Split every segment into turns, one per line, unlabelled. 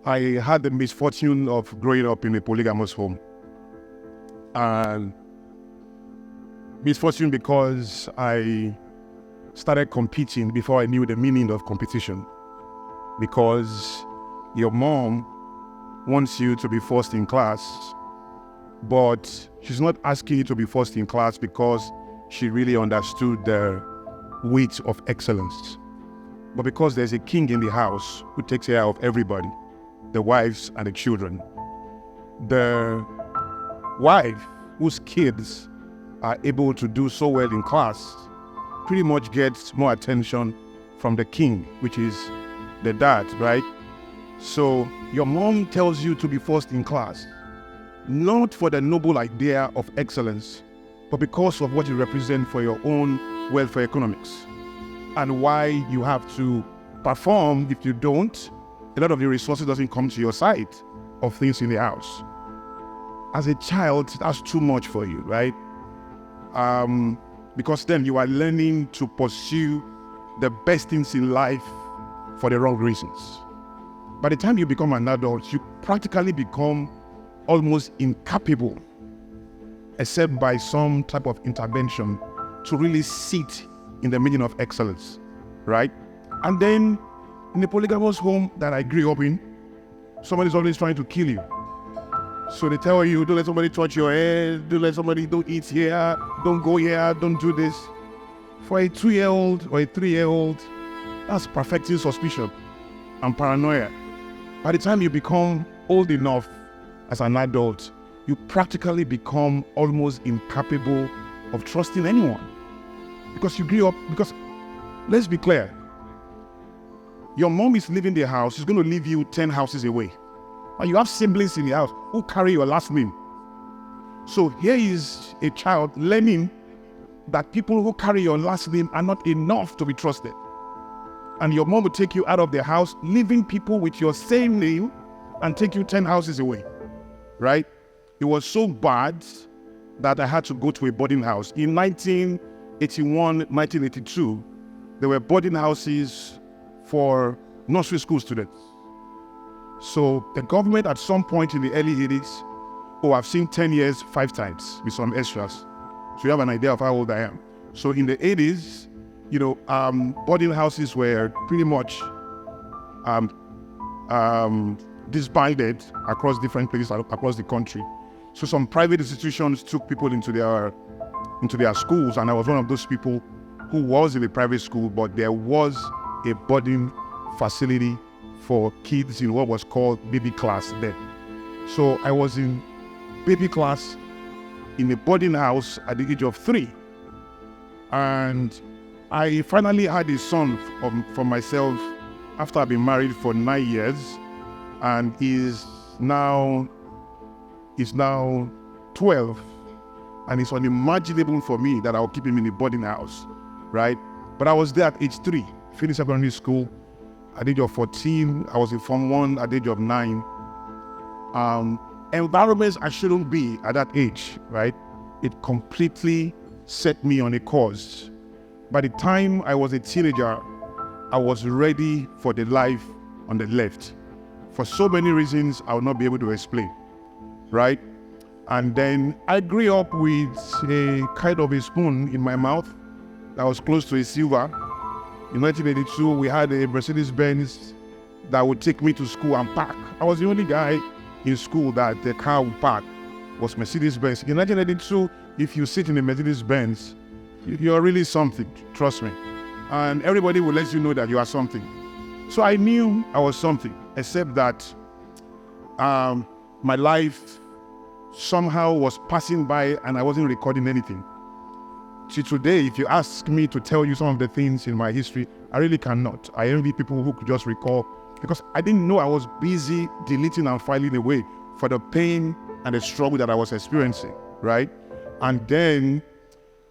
I had the misfortune of growing up in a polygamous home. And misfortune because I started competing before I knew the meaning of competition. Because your mom wants you to be first in class, but she's not asking you to be first in class because she really understood the weight of excellence. But because there's a king in the house who takes care of everybody, the wives and the children. The wife whose kids are able to do so well in class pretty much gets more attention from the king, which is the dad, right? So your mom tells you to be first in class, not for the noble idea of excellence, but because of what you represent for your own welfare economics and why you have to perform. If you don't, a lot of the resources doesn't come to your side of things in the house. As a child, that's too much for you, right? Because then you are learning to pursue the best things in life for the wrong reasons. By the time you become an adult, you practically become almost incapable, except by some type of intervention, to really sit in the meaning of excellence, right? And then in the polygamous home that I grew up in, somebody's always trying to kill you. So they tell you, don't let somebody touch your head, don't eat here, don't go here, don't do this. For a 2-year-old or a 3-year-old, that's perfecting suspicion and paranoia. By the time you become old enough as an adult, you practically become almost incapable of trusting anyone. Because you grew up, because let's be clear, your mom is leaving the house, she's going to leave you 10 houses away. And you have siblings in the house who carry your last name. So here is a child learning that people who carry your last name are not enough to be trusted. And your mom will take you out of the house, leaving people with your same name and take you 10 houses away, right? It was so bad that I had to go to a boarding house. In 1981, 1982, there were boarding houses for nursery school students. So the government at some point in the early 80s, I've seen 10 years 5 times with some extras. So you have an idea of how old I am. So in the 80s, boarding houses were pretty much disbanded across different places across the country. So some private institutions took people into their schools, and I was one of those people who was in a private school, but there was a boarding facility for kids in what was called baby class then. So I was in baby class in a boarding house at the age of 3. And I finally had a son for myself after I've been married for 9 years, and he's now 12, and it's unimaginable for me that I'll keep him in a boarding house, right? But I was there at age 3, finished secondary school. At the age of 14, I was in Form 1 at the age of 9. Environments I shouldn't be at that age, right? It completely set me on a course. By the time I was a teenager, I was ready for the life on the left. For so many reasons I will not be able to explain, right? And then I grew up with a kind of a spoon in my mouth that was close to a silver. In 1982, we had a Mercedes-Benz that would take me to school and park. I was the only guy in school that the car would park was Mercedes-Benz. In 1982, if you sit in a Mercedes-Benz, you're really something, trust me. And everybody will let you know that you are something. So I knew I was something, except that my life somehow was passing by and I wasn't recording anything. See, today, if you ask me to tell you some of the things in my history, I really cannot. I envy people who could just recall, because I didn't know I was busy deleting and filing away for the pain and the struggle that I was experiencing, right? And then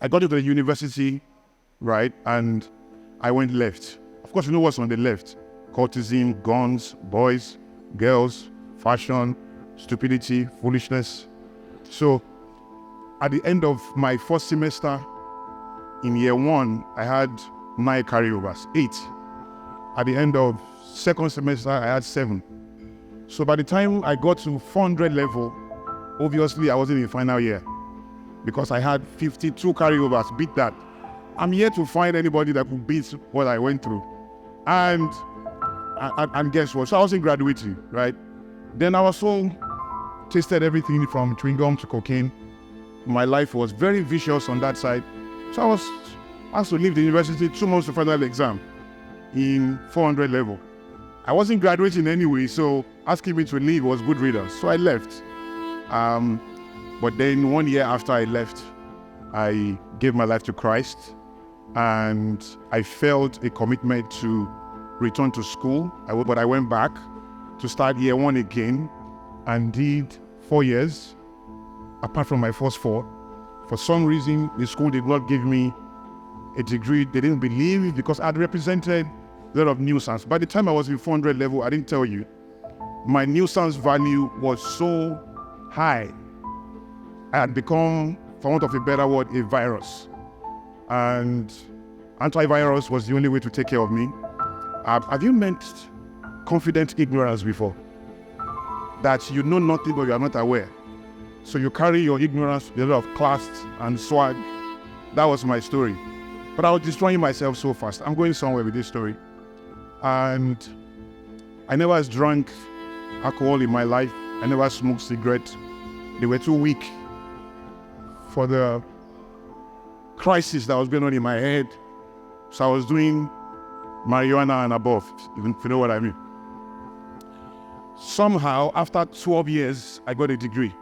I got into the university, right? And I went left. Of course, you know what's on the left: cultism, guns, boys, girls, fashion, stupidity, foolishness. So at the end of my first semester in year 1, I had 9 carryovers, 8. At the end of second semester, I had 7. So by the time I got to 400 level, obviously I wasn't in final year because I had 52 carryovers, beat that. I'm yet to find anybody that could beat what I went through. And guess what? So I wasn't graduating, right? Then I also tasted everything from chewing gum to cocaine. My life was very vicious on that side. So I asked to leave the university 2 months to final exam in 400 level. I wasn't graduating anyway, so asking me to leave was good riddance. So I left. But then 1 year after I left, I gave my life to Christ, and I felt a commitment to return to school. But I went back to start year 1 again and did 4 years, apart from my first 4. For some reason, the school did not give me a degree. They didn't believe because I'd represented a lot of nuisance. By the time I was in 400 level, I didn't tell you, my nuisance value was so high. I had become, for want of a better word, a virus. And antivirus was the only way to take care of me. Have you met confident ignorance before? That you know nothing but you are not aware. So you carry your ignorance with a lot of class and swag. That was my story. But I was destroying myself so fast. I'm going somewhere with this story. And I never has drank alcohol in my life. I never smoked cigarettes. They were too weak for the crisis that was going on in my head. So I was doing marijuana and above, if you know what I mean. Somehow, after 12 years, I got a degree.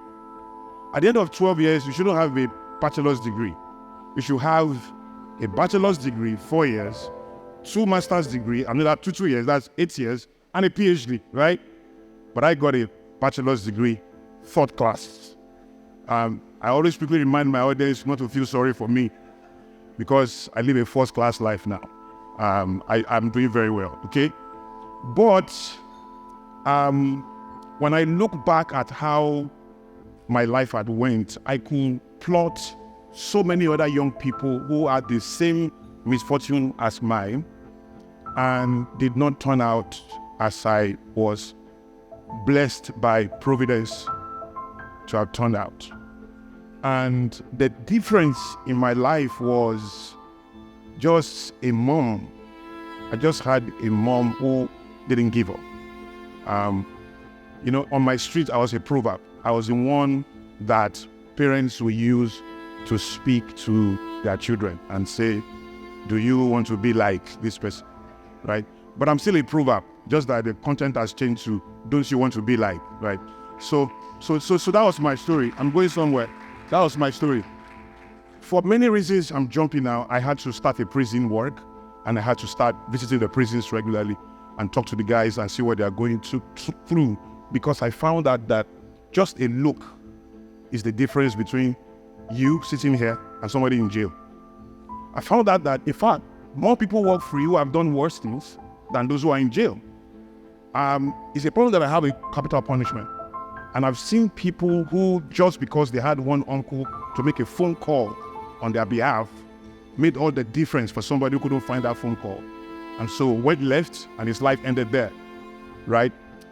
At the end of 12 years, you shouldn't have a bachelor's degree. You should have a bachelor's degree, 4 years, 2 master's degree, another 2 years, that's 8 years, and a PhD, right? But I got a bachelor's degree, 3rd class. I always quickly remind my audience not to feel sorry for me because I live a 1st class life now. I'm doing very well, okay? But when I look back at how my life had went, I could plot so many other young people who had the same misfortune as mine and did not turn out as I was blessed by providence to have turned out. And the difference in my life was just a mom. I just had a mom who didn't give up. On my street, I was a proverb. I was the one that parents will use to speak to their children and say, do you want to be like this person, right? But I'm still a proverb, just that the content has changed to, don't you want to be like, right? So that was my story. I'm going somewhere. That was my story. For many reasons, I'm jumping now. I had to start a prison work, and I had to start visiting the prisons regularly and talk to the guys and see what they are going through, because I found out that just a look is the difference between you sitting here and somebody in jail. I found out that, in fact, more people walk free who have done worse things than those who are in jail. It's a problem that I have with capital punishment. And I've seen people who, just because they had one uncle to make a phone call on their behalf, made all the difference for somebody who couldn't find that phone call. And so went left and his life ended there, right?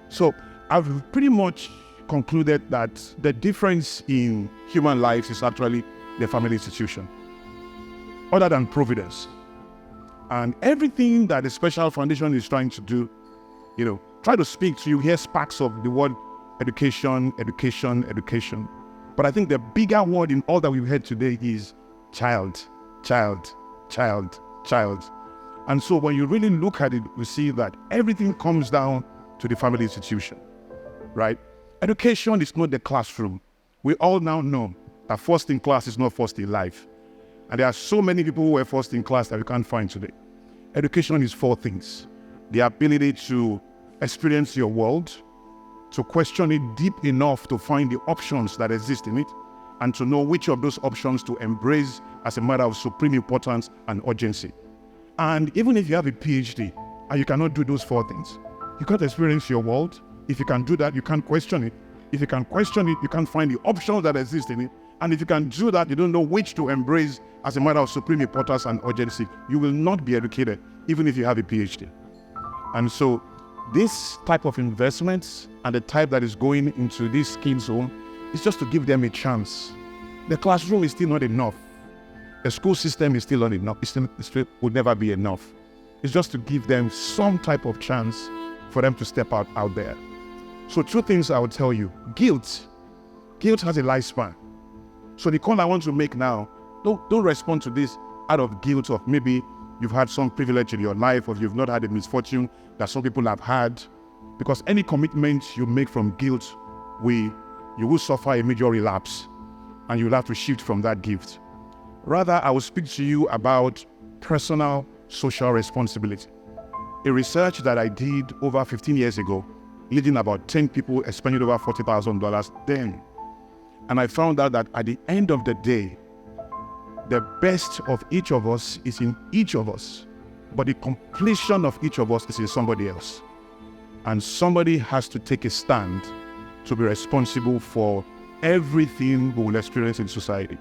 So I've pretty much concluded that the difference in human lives is actually the family institution, other than providence. And everything that the Special Foundation is trying to do, try to speak to you, hear sparks of the word education, education, education. But I think the bigger word in all that we've heard today is child, child, child, child. And so when you really look at it, we see that everything comes down to the family institution, right? Education is not the classroom. We all now know that first in class is not first in life. And there are so many people who were first in class that we can't find today. Education is 4 things. The ability to experience your world, to question it deep enough to find the options that exist in it, and to know which of those options to embrace as a matter of supreme importance and urgency. And even if you have a PhD and you cannot do those 4 things, you can't experience your world. If you can do that, you can't question it. If you can question it, you can't find the options that exist in it. And if you can do that, you don't know which to embrace as a matter of supreme importance and urgency. You will not be educated, even if you have a PhD. And so This type of investments and the type that is going into this kids' home is just to give them a chance. The classroom is still not enough. The school system is still not enough. It still would never be enough. It's just to give them some type of chance for them to step out there. So 2 things I would tell you. Guilt has a lifespan. So the call I want to make now, don't respond to this out of guilt of maybe you've had some privilege in your life or you've not had a misfortune that some people have had. Because any commitment you make from guilt, you will suffer a major relapse and you'll have to shift from that gift. Rather, I will speak to you about personal social responsibility. A research that I did over 15 years ago, leading about 10 people, spending over $40,000 then. And I found out that at the end of the day, the best of each of us is in each of us, but the completion of each of us is in somebody else. And somebody has to take a stand to be responsible for everything we will experience in society.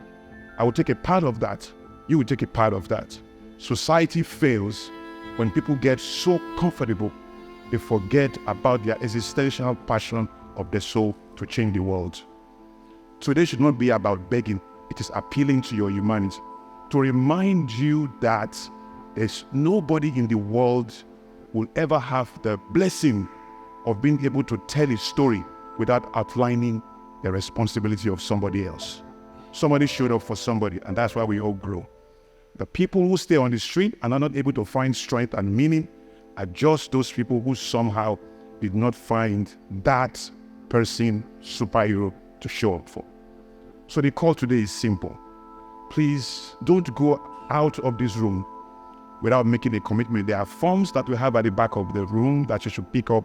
I will take a part of that. You will take a part of that. Society fails when people get so comfortable, they forget about their existential passion of the soul to change the world. Today should not be about begging. It is appealing to your humanity, to remind you that there's nobody in the world who will ever have the blessing of being able to tell a story without outlining the responsibility of somebody else. Somebody showed up for somebody, and that's why we all grow. The people who stay on the street and are not able to find strength and meaning are just those people who somehow did not find that person, superhero, to show up for. So the call today is simple. Please don't go out of this room without making a commitment. There are forms that we have at the back of the room that you should pick up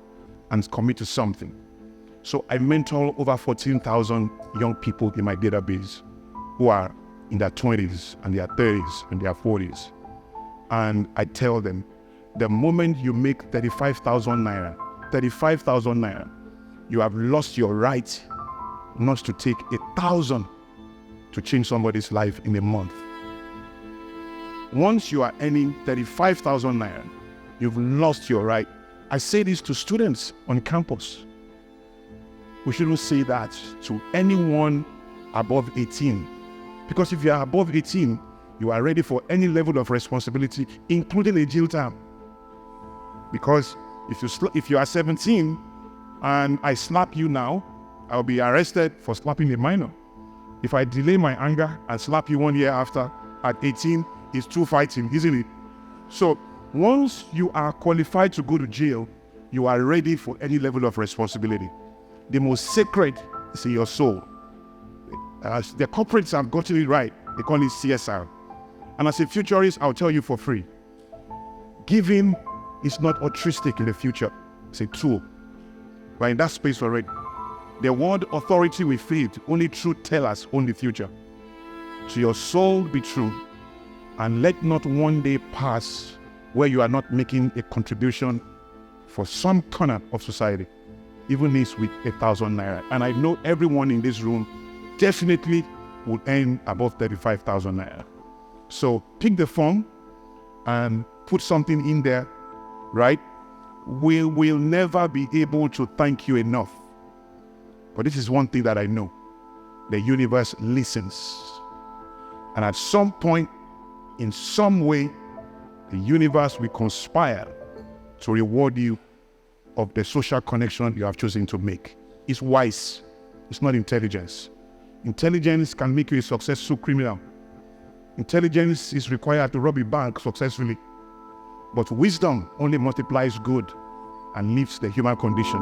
and commit to something. So I mentor over 14,000 young people in my database who are in their 20s and their 30s and their 40s. And I tell them, the moment you make 35,000 naira, you have lost your right not to take 1,000 to change somebody's life in a month. Once you are earning 35,000 naira, you've lost your right. I say this to students on campus. We shouldn't say that to anyone above 18. Because if you are above 18, you are ready for any level of responsibility, including a jail term. Because if you are 17 and I slap you now, I'll be arrested for slapping a minor. If I delay my anger and slap you 1 year after, at 18, it's true fighting, isn't it? So once you are qualified to go to jail, you are ready for any level of responsibility. The most sacred is in your soul. The corporates have gotten it right. They call it CSR. And as a futurist, I'll tell you for free. Giving is not altruistic in the future. It's a tool. We're in that space already. The word authority we feed, only truth tell us own the future. To your soul be true, and let not one day pass where you are not making a contribution for some corner of society, even if with 1,000 naira. And I know everyone in this room definitely will earn above 35,000 naira. So pick the form and put something in there, right? We will never be able to thank you enough. But this is one thing that I know. The universe listens. And at some point, in some way, the universe will conspire to reward you of the social connection you have chosen to make. It's wise. It's not intelligence. Intelligence can make you a successful criminal. Intelligence is required to rob a bank successfully. But wisdom only multiplies good and lifts the human condition.